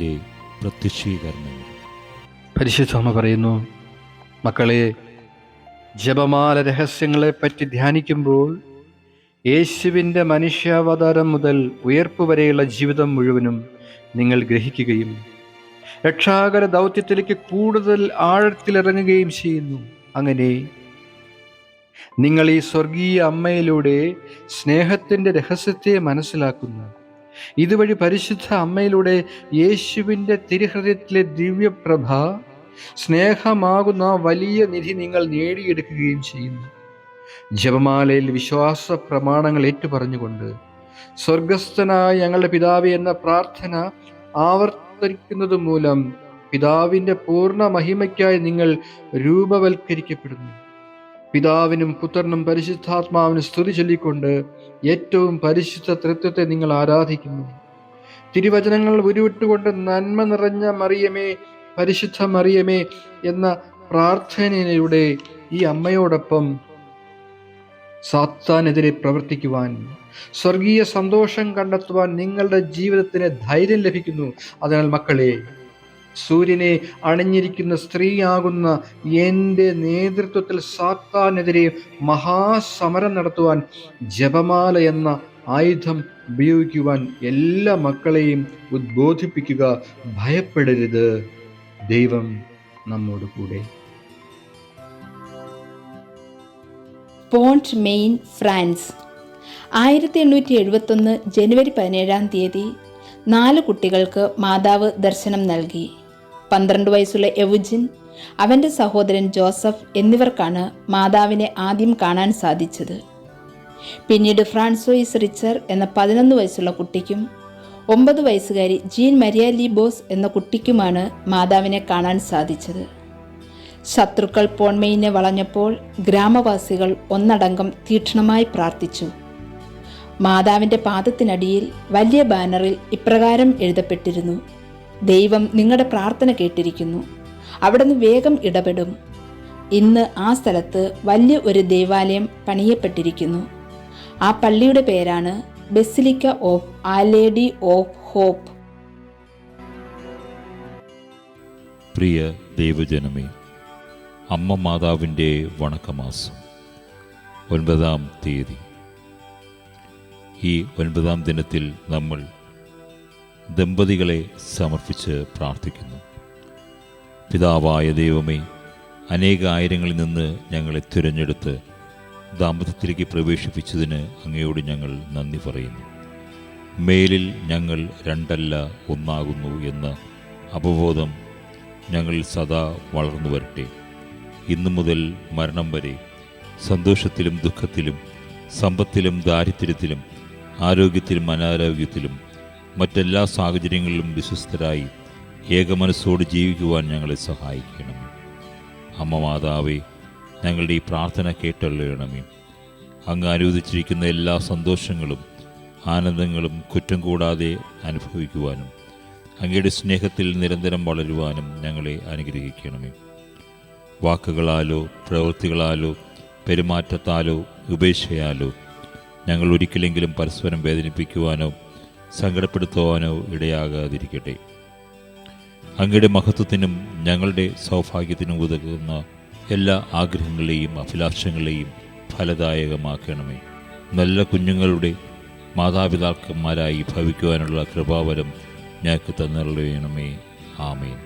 ദൈവത്തിൻ്റെ പ്രത്യക്ഷീകരണങ്ങൾ. പരിശുദ്ധ പറയുന്നു, മക്കളെ, ജപമാല രഹസ്യങ്ങളെപ്പറ്റി ധ്യാനിക്കുമ്പോൾ യേശുവിൻ്റെ മനുഷ്യാവതാരം മുതൽ ഉയർപ്പ് വരെയുള്ള ജീവിതം മുഴുവനും നിങ്ങൾ ഗ്രഹിക്കുകയും രക്ഷാകര ദൗത്യത്തിലേക്ക് കൂടുതൽ ആഴത്തിലിറങ്ങുകയും ചെയ്യുന്നു. അങ്ങനെ നിങ്ങൾ ഈ സ്വർഗീയ അമ്മയിലൂടെ സ്നേഹത്തിൻ്റെ രഹസ്യത്തെ മനസ്സിലാക്കുന്നു. ഇതുവഴി പരിശുദ്ധ അമ്മയിലൂടെ യേശുവിൻ്റെ തിരുഹൃദയത്തിലെ ദിവ്യപ്രഭ, സ്നേഹമാകുന്ന വലിയ നിധി നിങ്ങൾ നേടിയെടുക്കുകയും ചെയ്യുന്നു. ജപമാലയിൽ വിശ്വാസ പ്രമാണങ്ങൾ ഏറ്റുപറഞ്ഞുകൊണ്ട് സ്വർഗസ്ഥനായ ഞങ്ങളുടെ പിതാവേ എന്ന പ്രാർത്ഥന ആവർത്തിക്കുന്നത് മൂലം പിതാവിൻ്റെ പൂർണ്ണ മഹിമയ്ക്കായി നിങ്ങൾ രൂപവൽക്കരിക്കപ്പെടുന്നു. പിതാവിനും പുത്രനും പരിശുദ്ധാത്മാവിനും സ്തുതി ചൊല്ലിക്കൊണ്ട് ഏറ്റവും പരിശുദ്ധ തൃത്വത്തെ നിങ്ങൾ ആരാധിക്കുന്നു. തിരുവചനങ്ങൾ ഉരുവിട്ടുകൊണ്ട് നന്മ നിറഞ്ഞ മറിയമേ, പരിശുദ്ധ മറിയമേ എന്ന പ്രാർത്ഥനയിലൂടെ ഈ അമ്മയോടൊപ്പം സാത്താനെതിരെ പ്രവർത്തിക്കുവാൻ, സ്വർഗീയ സന്തോഷം കണ്ടെത്തുവാൻ നിങ്ങളുടെ ജീവിതത്തിന് ധൈര്യം ലഭിക്കുന്നു. അതിനാൽ മക്കളെ, സൂര്യനെ അണിഞ്ഞിരിക്കുന്ന സ്ത്രീയാകുന്ന എൻ്റെ നേതൃത്വത്തിൽ സാത്താനെതിരെ മഹാസമരം നടത്തുവാൻ ജപമാല എന്ന ആയുധം ഉപയോഗിക്കുവാൻ എല്ലാ മക്കളെയും ഉദ്ബോധിപ്പിക്കുക. ഭയപ്പെടരുത്, ദൈവം നമ്മോട് കൂടെ. Pond main, France. 1871 ജനുവരി 17 4 കുട്ടികൾക്ക് മാതാവ് ദർശനം നൽകി. 12 വയസ്സുള്ള എവുജിൻ, അവൻ്റെ സഹോദരൻ ജോസഫ് എന്നിവർക്കാണ് മാതാവിനെ ആദ്യം കാണാൻ സാധിച്ചത്. പിന്നീട് ഫ്രാൻസോയിസ് റിച്ചർ എന്ന 11 വയസ്സുള്ള കുട്ടിക്കും 9 വയസ്സുകാരി ജീൻ മരിയ ലീബോസ് എന്ന കുട്ടിക്കുമാണ് മാതാവിനെ കാണാൻ സാധിച്ചത്. ശത്രുക്കൾ പോൺമെയിനെ വളഞ്ഞപ്പോൾ ഗ്രാമവാസികൾ ഒന്നടങ്കം തീക്ഷ്ണമായി പ്രാർത്ഥിച്ചു. മാതാവിൻ്റെ പാദത്തിനടിയിൽ വലിയ ബാനറിൽ ഇപ്രകാരം എഴുതപ്പെട്ടിരുന്നു: ദൈവം നിങ്ങളുടെ പ്രാർത്ഥന കേട്ടിരിക്കുന്നു, അവിടുന്ന് വേഗം ഇടപെടും. ഇന്ന് ആ സ്ഥലത്ത് വലിയ ഒരു ദേവാലയം പണിയപ്പെട്ടിരിക്കുന്നു. ആ പള്ളിയുടെ പേരാണ് Basilica of Our Lady of Hope. പ്രിയ ദൈവജനമേ, അമ്മ മാതാവിൻ്റെ വണക്കമാസം 9-ാം തീയതി. ഈ 9-ാം ദിനത്തിൽ നമ്മൾ ദമ്പതികളെ സമർപ്പിച്ച് പ്രാർത്ഥിക്കുന്നു. പിതാവായ ദൈവമേ, അനേകായിരങ്ങളിൽ നിന്ന് ഞങ്ങളെ തിരഞ്ഞെടുത്ത് ദാമ്പത്യത്തിലേക്ക് പ്രവേശിപ്പിച്ചതിന് അങ്ങയോട് ഞങ്ങൾ നന്ദി പറയുന്നു. മേലിൽ ഞങ്ങൾ രണ്ടല്ല ഒന്നാകുന്നു എന്ന അവബോധം ഞങ്ങളിൽ സദാ വളർന്നു വരട്ടെ. ഇന്നു മുതൽ മരണം വരെ സന്തോഷത്തിലും ദുഃഖത്തിലും സമ്പത്തിലും ദാരിദ്ര്യത്തിലും ആരോഗ്യത്തിലും അനാരോഗ്യത്തിലും മറ്റെല്ലാ സാഹചര്യങ്ങളിലും വിശ്വസ്തരായി ഏകമനസ്സോട് ജീവിക്കുവാൻ ഞങ്ങളെ സഹായിക്കണമേ. അമ്മ മാതാവേ, ഞങ്ങളുടെ ഈ പ്രാർത്ഥന കേട്ടറിയണമേ. അങ്ങ് അനുവദിച്ചിരിക്കുന്ന എല്ലാ സന്തോഷങ്ങളും ആനന്ദങ്ങളും കുറ്റം കൂടാതെ അനുഭവിക്കുവാനും അങ്ങയുടെ സ്നേഹത്തിൽ നിരന്തരം വളരുവാനും ഞങ്ങളെ അനുഗ്രഹിക്കണമേ. വാക്കുകളാലോ പ്രവൃത്തികളാലോ പെരുമാറ്റത്താലോ ഉപേക്ഷയാലോ ഞങ്ങൾ ഒരിക്കലെങ്കിലും പരസ്പരം വേദനിപ്പിക്കുവാനോ സങ്കടപ്പെടുത്തുവാനോ ഇടയാകാതിരിക്കട്ടെ. അങ്ങയുടെ മഹത്വത്തിനും ഞങ്ങളുടെ സൗഭാഗ്യത്തിനും ഉതകുന്ന എല്ലാ ആഗ്രഹങ്ങളെയും അഭിലാഷങ്ങളെയും ഫലദായകമാക്കണമേ. നല്ല കുഞ്ഞുങ്ങളുടെ മാതാപിതാക്കന്മാരായി ഭവിക്കുവാനുള്ള കൃപാവരം ഞങ്ങൾക്ക് തന്നരുളണമേ. ആമേൻ.